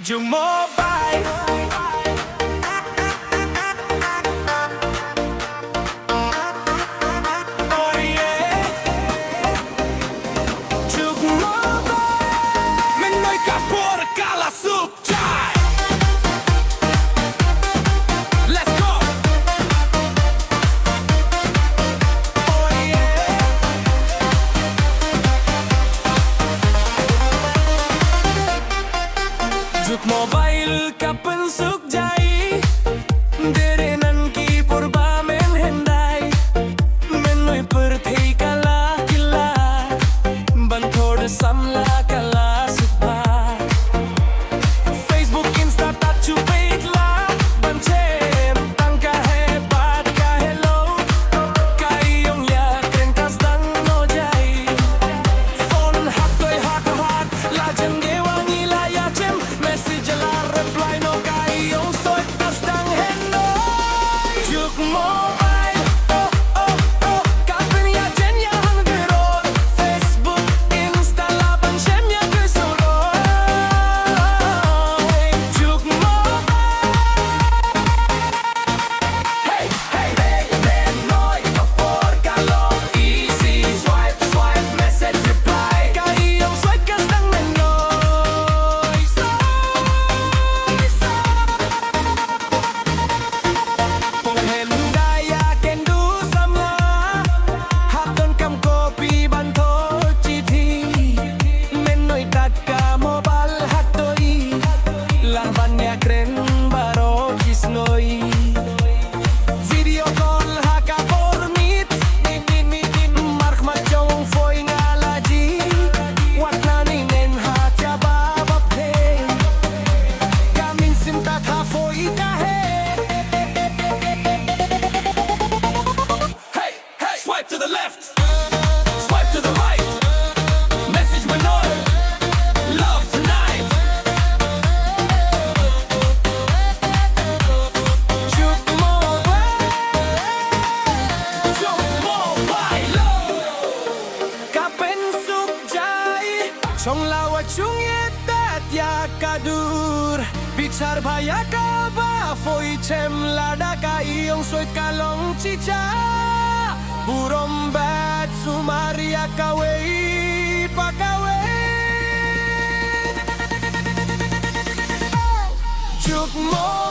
Dùng mobile oh yeah Dùng mobile mình nói cả por cả là sụp trái Let's go oh yeah Dùng mobile cả bên sức dây Dere nan ki purba men hendai Men noi perthi kala kylla Ban thod samla kala subha Facebook Insta tat chu page la Ban chem tang ka he bat ka hello Ka iong kren kas dang no jai Phone hat toi hat hat la jem ge wangi la ya chem Message la reply no ka iong soi tas dang hello Juk mobile oh oh oh Kapin ya jen ya hang gerot Facebook Insta la ban chem ya ke solo Juk mobile Hey hey hey men noi por kalong easy swipe swipe message reply Ka iong soi kas dang men noi Pong hendaya ken du samla Haton kam kopi ban tho chi thi Men noi tat ka mobile hatoi La ban ya kren baro kisnoi Video call haka por meet Mark ma chong foi ngalaji Watla ni nen ha cha ba bap he Ka mynsim tat ha foi ta he Hey, hey, swipe to the left, swipe to the right. Message Manor, love tonight. Juk mobile, Kapen suk jai, chong lawa chung yetat ya kadur. Bichar bhaya kaba, foi chem lada ka iong soit kalong chicha. Burom bat sumaria kawei pakawei. Juk mo